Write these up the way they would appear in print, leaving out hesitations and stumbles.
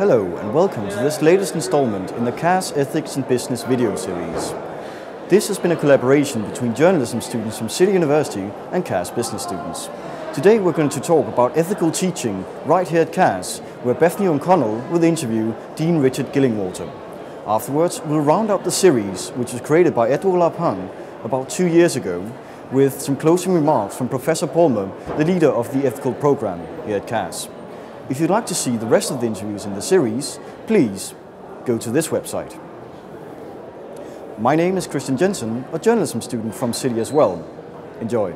Hello and welcome to this latest installment in the CAS Ethics and Business video series. This has been a collaboration between journalism students from City University and CAS business students. Today we're going to talk about ethical teaching right here at CAS, where Bethany O'Connell will interview Dean Richard Gillingwater. Afterwards we'll round up the series, which was created by Edouard Lapin about 2 years ago, with some closing remarks from Professor Palmer, the leader of the ethical program here at CAS. If you'd like to see the rest of the interviews in the series, please go to this website. My name is Christian Jensen, a journalism student from City as well. Enjoy.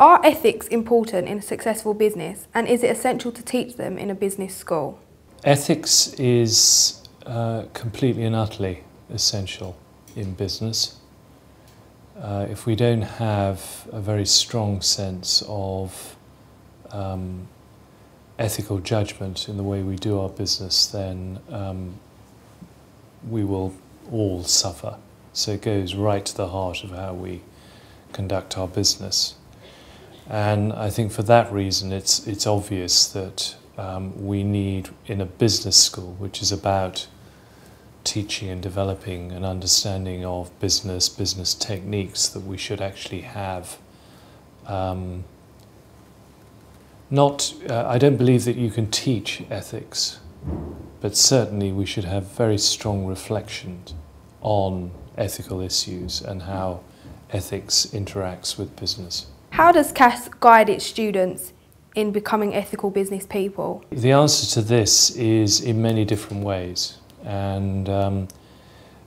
Are ethics important in a successful business, and is it essential to teach them in a business school? Ethics is completely and utterly essential in business. If we don't have a very strong sense of ethical judgment in the way we do our business, then we will all suffer. So it goes right to the heart of how we conduct our business. And I think for that reason it's obvious that we need, in a business school, which is about teaching and developing an understanding of business techniques, that we should actually have I don't believe that you can teach ethics, but certainly we should have very strong reflections on ethical issues and how ethics interacts with business. How does CAS guide its students in becoming ethical business people? The answer to this is in many different ways. And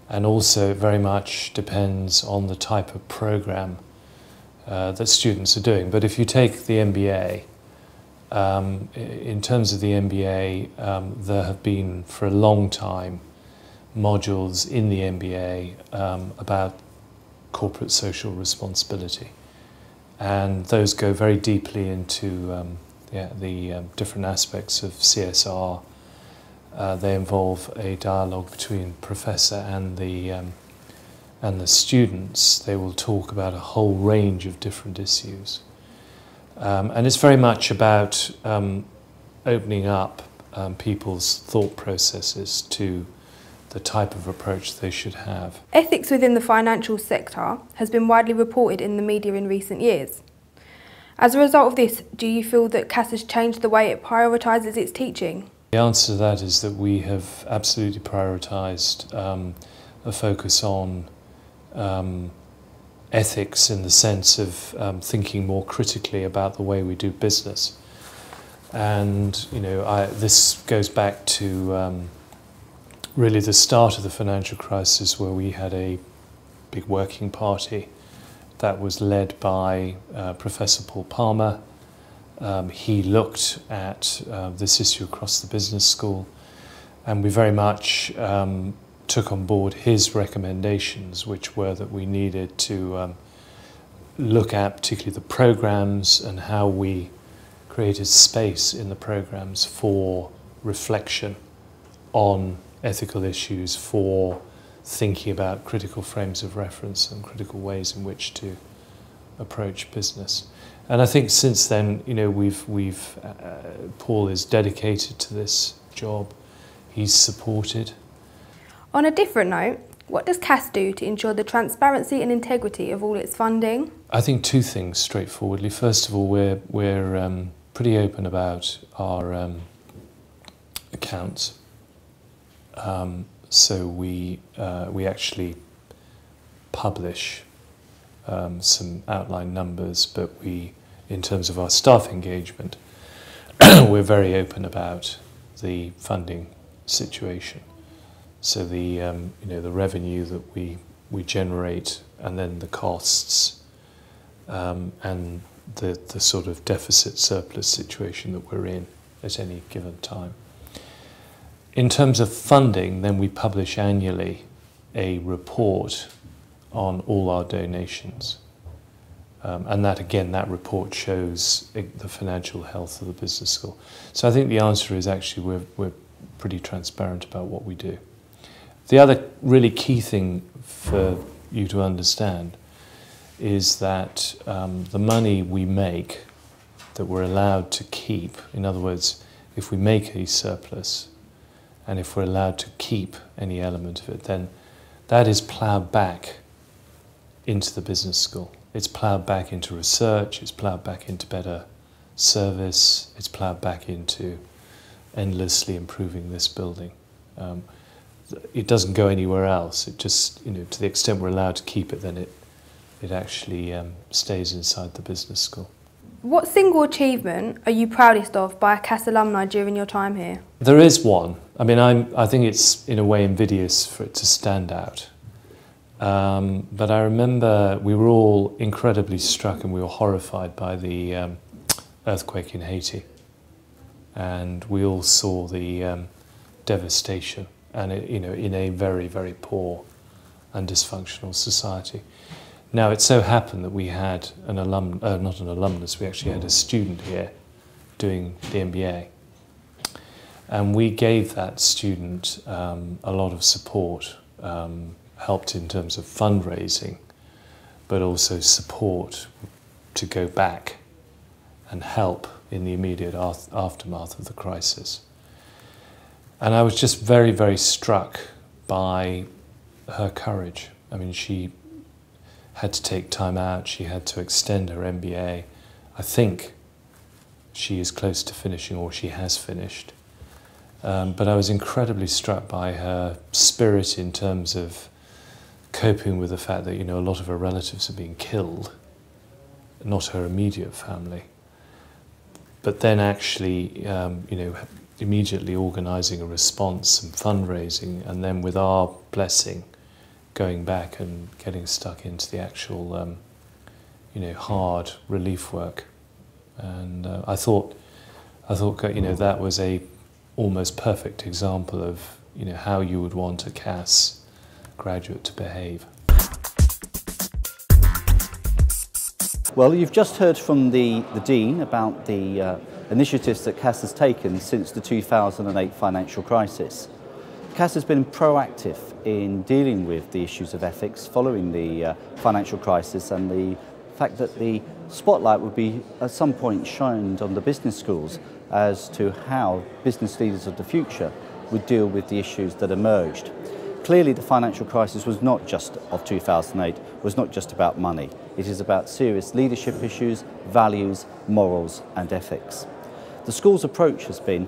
also very much depends on the type of program that students are doing. But if you take the MBA, in terms of the MBA, there have been for a long time modules in the MBA about corporate social responsibility, and those go very deeply into the different aspects of CSR. They involve a dialogue between professor and the students. They will talk about a whole range of different issues. And it's very much about opening up people's thought processes to the type of approach they should have. Ethics within the financial sector has been widely reported in the media in recent years. As a result of this, do you feel that CAS has changed the way it prioritises its teaching? The answer to that is that we have absolutely prioritised a focus on ethics, in the sense of thinking more critically about the way we do business. And this goes back to really the start of the financial crisis, where we had a big working party that was led by Professor Paul Palmer. He looked at this issue across the business school, and we very much took on board his recommendations, which were that we needed to look at particularly the programs and how we created space in the programs for reflection on ethical issues, for thinking about critical frames of reference and critical ways in which to approach business. And I think since then, Paul is dedicated to this job. He's supported. On a different note, what does CAS do to ensure the transparency and integrity of all its funding? I think two things, straightforwardly. First of all, we're pretty open about our accounts. So we actually publish some outline numbers, but in terms of our staff engagement, we're very open about the funding situation. So the revenue that we generate, and then the costs, and the sort of deficit surplus situation that we're in at any given time. In terms of funding, then we publish annually a report on all our donations. And that report shows the financial health of the business school. So I think the answer is actually we're pretty transparent about what we do. The other really key thing for you to understand is that the money we make that we're allowed to keep, in other words, if we make a surplus and if we're allowed to keep any element of it, then that is ploughed back into the business school. It's ploughed back into research, it's ploughed back into better service, it's ploughed back into endlessly improving this building. It doesn't go anywhere else. It just, to the extent we're allowed to keep it, then it actually stays inside the business school. What single achievement are you proudest of by a Cass alumni during your time here? There is one. I mean, I think it's in a way invidious for it to stand out. But I remember we were all incredibly struck and we were horrified by the earthquake in Haiti. And we all saw the devastation, and in a very, very poor and dysfunctional society. Now, it so happened that we had not an alumnus, we actually had a student here doing the MBA. And we gave that student a lot of support, helped in terms of fundraising, but also support to go back and help in the immediate aftermath of the crisis. And I was just very, very struck by her courage. I mean, she had to take time out, she had to extend her MBA. I think she is close to finishing, or she has finished. But I was incredibly struck by her spirit in terms of coping with the fact that, a lot of her relatives are being killed, not her immediate family. But then actually, immediately organising a response and fundraising, and then with our blessing, going back and getting stuck into the actual, hard relief work. And I thought, that was a almost perfect example of, how you would want a Cass graduate to behave. Well, you've just heard from the Dean about the initiatives that Cass has taken since the 2008 financial crisis. Cass has been proactive in dealing with the issues of ethics following the financial crisis, and the fact that the spotlight would be at some point shined on the business schools as to how business leaders of the future would deal with the issues that emerged. Clearly, the financial crisis was not just of 2008, was not just about money. It is about serious leadership issues, values, morals and ethics. The school's approach has been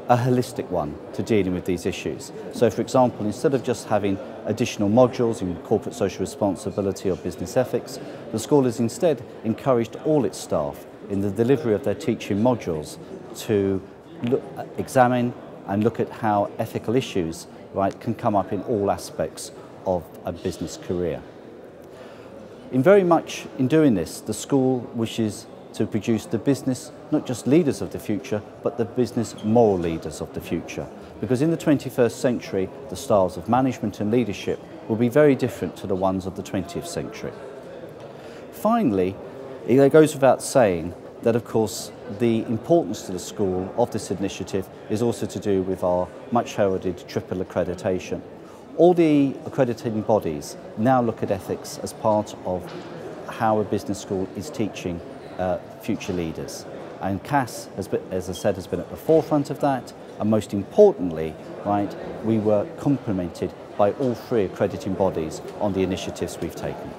a holistic one to dealing with these issues. So, for example, instead of just having additional modules in corporate social responsibility or business ethics, the school has instead encouraged all its staff in the delivery of their teaching modules to examine and look at how ethical issues can come up in all aspects of a business career. In doing this, the school wishes to produce the business, not just leaders of the future, but the business moral leaders of the future. Because in the 21st century, the styles of management and leadership will be very different to the ones of the 20th century. Finally, it goes without saying that, of course, the importance to the school of this initiative is also to do with our much heralded triple accreditation. All the accrediting bodies now look at ethics as part of how a business school is teaching future leaders. And Cass, as I said, has been at the forefront of that, and most importantly, we were complimented by all three accrediting bodies on the initiatives we've taken.